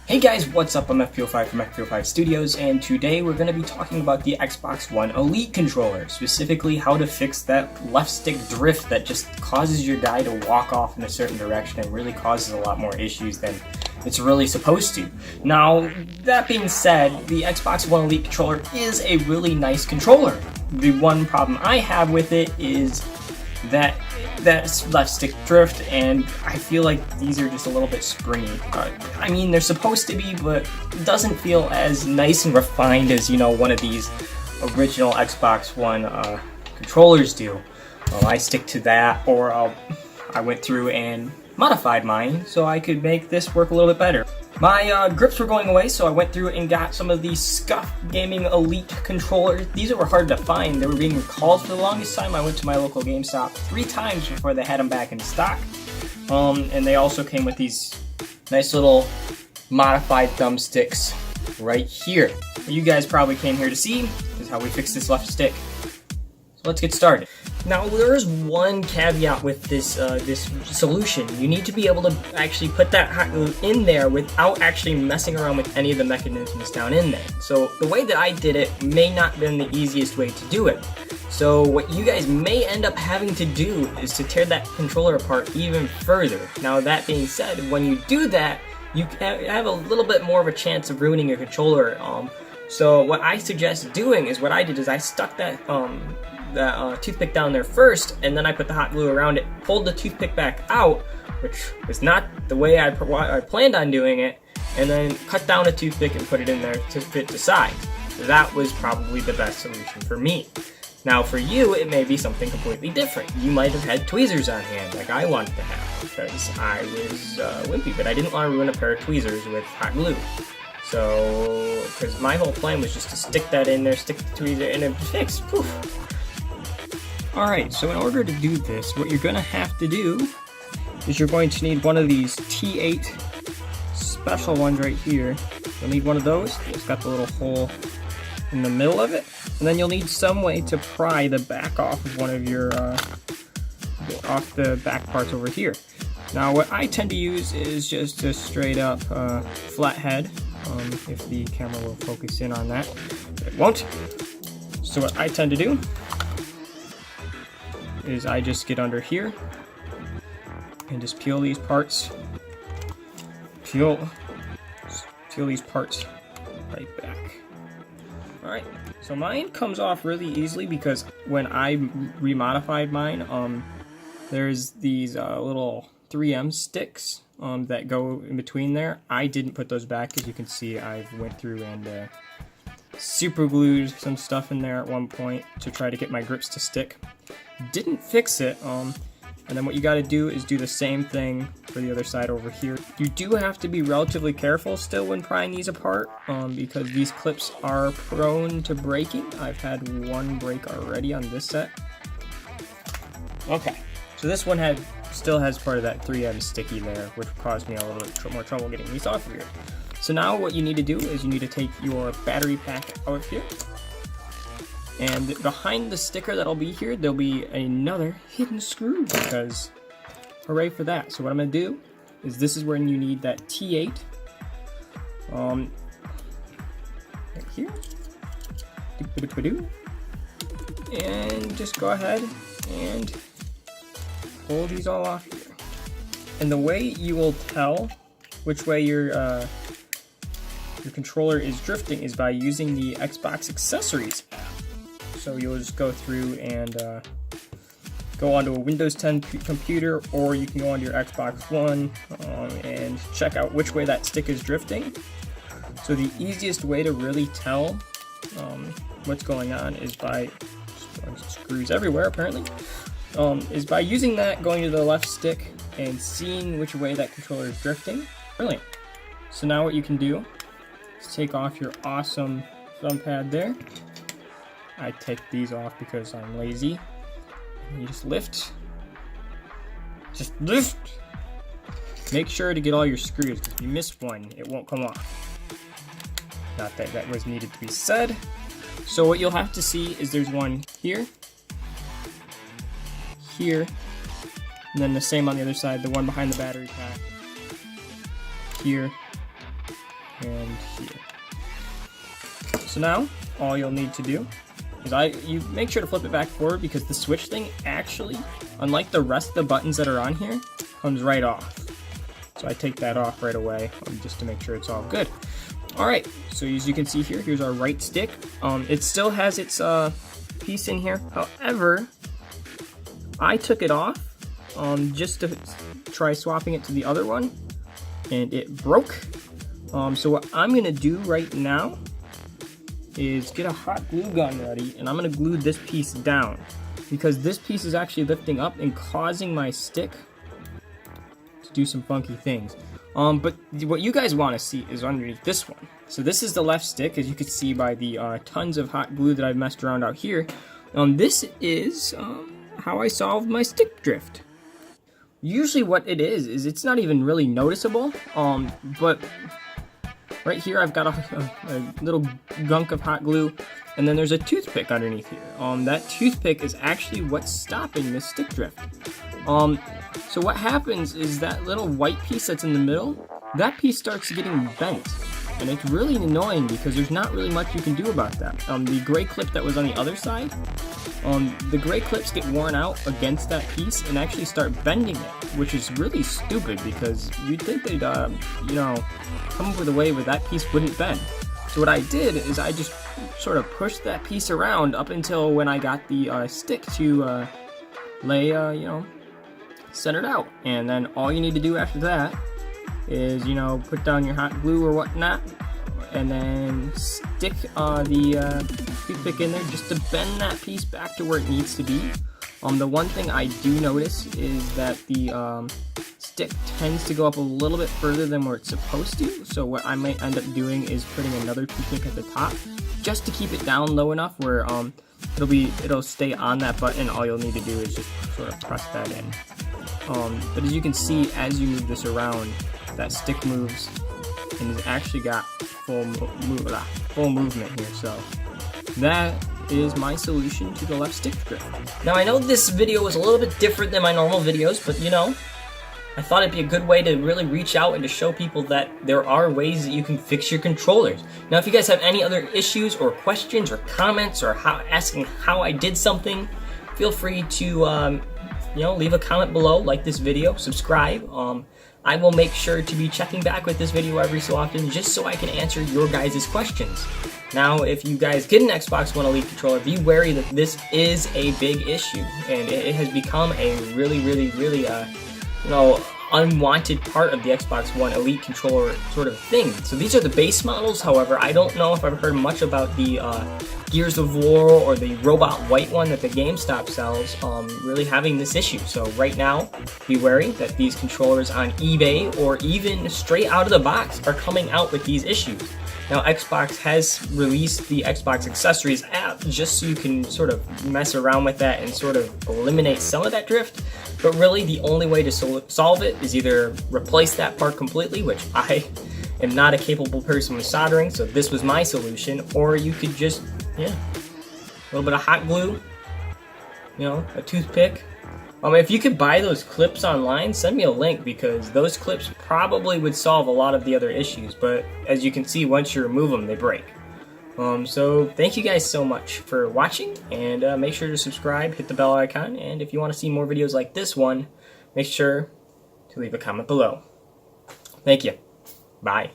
Hey guys, what's up? I'm FPO5 from FPO5 Studios, and today we're going to be talking about the Xbox One Elite controller, specifically how to fix that left stick drift that just causes your guy to walk off in a certain direction and really causes a lot more issues than it's really supposed to. Now, that being said, the Xbox One Elite controller is a really nice controller. The one problem I have with it is that left stick drift, and I feel like these are just a little bit springy. I mean, they're supposed to be, but it doesn't feel as nice and refined as, you know, one of these original Xbox One controllers do. I stick to that, or I went through and modified mine so I could make this work a little bit better. My grips were going away, so I went through and got some of these SCUF Gaming Elite controllers. These were hard to find. They were being recalled for the longest time. I went to my local GameStop 3 times before they had them back in stock. And they also came with these nice little modified thumbsticks right here. What you guys probably came here to see is how we fix this left stick. So let's get started. Now, there is one caveat with this this solution. You need to be able to actually put that hot glue in there without actually messing around with any of the mechanisms down in there. So the way that I did it may not have been the easiest way to do it. So what you guys may end up having to do is to tear that controller apart even further. Now, that being said, when you do that, you have a little bit more of a chance of ruining your controller. So what I suggest doing is, what I did is I stuck that toothpick down there first, and then I put the hot glue around it, pulled the toothpick back out, which was not the way I planned on doing it, and then cut down a toothpick and put it in there to fit the side. So that was probably the best solution for me. Now for you, it may be something completely different. You might have had tweezers on hand like I wanted to have, because I was wimpy, but I didn't want to ruin a pair of tweezers with hot glue. So, because my whole plan was just to stick that in there, stick the tweezer, and it fixed. Poof. Alright, so in order to do this, what you're going to have to do is you're going to need one of these T8 special ones right here. You'll need one of those. It's got the little hole in the middle of it. And then you'll need some way to pry the back off of one of your, off the back parts over here. Now what I tend to use is just a straight up flathead, if the camera will focus in on that. It won't. So what I tend to do is I just get under here and just peel these parts, peel these parts right back. Alright, so mine comes off really easily because when I remodified mine, there's these little 3M sticks that go in between there. I didn't put those back. As you can see, I went through and super glued some stuff in there at one point to try to get my grips to stick. Didn't fix it, and then what you got to do is do the same thing for the other side over here. You do have to be relatively careful still when prying these apart, because these clips are prone to breaking. I've had one break already on this set. Okay, so this one still has part of that 3M sticky there, which caused me a little bit more trouble getting these off of here. So now what you need to do is you need to take your battery pack out of here. And behind the sticker that'll be here, there'll be another hidden screw, because hooray for that. So what I'm going to do is, this is where you need that T8 right here. And just go ahead and pull these all off here. And the way you will tell which way your controller is drifting is by using the Xbox Accessories app. So you'll just go through and go onto a Windows 10 computer, or you can go onto your Xbox One and check out which way that stick is drifting. So the easiest way to really tell what's going on is by screws everywhere apparently, is by using that, going to the left stick and seeing which way that controller is drifting. Brilliant. So now what you can do is take off your awesome thumb pad there. I take these off because I'm lazy. And you just lift. Just lift! Make sure to get all your screws, because if you miss one, it won't come off. Not that that was needed to be said. So what you'll have to see is there's one here, here, and then the same on the other side, the one behind the battery pack, here, and here. So now, all you'll need to do is you make sure to flip it back forward, because the switch thing actually, unlike the rest of the buttons that are on here, comes right off. So I take that off right away, just to make sure it's all good. Alright, so as you can see here, here's our right stick. It still has its piece in here. However, I took it off just to try swapping it to the other one, and it broke. So what I'm going to do right now is get a hot glue gun ready, and I'm going to glue this piece down, because this piece is actually lifting up and causing my stick to do some funky things. But what you guys want to see is underneath this one. So this is the left stick, as you can see by the tons of hot glue that I've messed around out here. This is how I solved my stick drift. Usually what it is it's not even really noticeable, but right here I've got a little gunk of hot glue, and then there's a toothpick underneath here. That toothpick is actually what's stopping this stick drift. So what happens is that little white piece that's in the middle, that piece starts getting bent. And it's really annoying because there's not really much you can do about that. The gray clip that was on the other side, the gray clips get worn out against that piece and actually start bending it, which is really stupid because you'd think they'd, you know, come up with a way where that piece wouldn't bend. So what I did is I just sort of pushed that piece around up until when I got the stick to lay, you know, centered out. And then all you need to do after that is, you know, put down your hot glue or whatnot, and then stick the toothpick in there just to bend that piece back to where it needs to be. The one thing I do notice is that the stick tends to go up a little bit further than where it's supposed to, so what I might end up doing is putting another toothpick at the top just to keep it down low enough where it'll stay on that button. All you'll need to do is just sort of press that in. But as you can see, as you move this around, that stick moves and has actually got full movement here. So that is my solution to the left stick drift. Now I know this video was a little bit different than my normal videos, but you know, I thought it'd be a good way to really reach out and to show people that there are ways that you can fix your controllers. Now if you guys have any other issues or questions or comments or asking how I did something, feel free to you know, leave a comment below, like this video, subscribe. I will make sure to be checking back with this video every so often just so I can answer your guys' questions. Now, if you guys get an Xbox One Elite controller, be wary that this is a big issue, and it has become a really, you know, unwanted part of the Xbox One Elite controller sort of thing. So these are the base models. However, I don't know if I've heard much about the Gears of War or the robot white one that the GameStop sells really having this issue. So right now, be wary that these controllers on eBay or even straight out of the box are coming out with these issues. Now Xbox has released the Xbox Accessories app just so you can sort of mess around with that and sort of eliminate some of that drift. But really the only way to solve it is either replace that part completely, which I am not a capable person with soldering, so this was my solution, or you could just, yeah, a little bit of hot glue, you know, a toothpick. If you could buy those clips online, send me a link, because those clips probably would solve a lot of the other issues, but as you can see, once you remove them, they break. So thank you guys so much for watching, and make sure to subscribe, hit the bell icon, and if you want to see more videos like this one, make sure to leave a comment below. Thank you. Bye.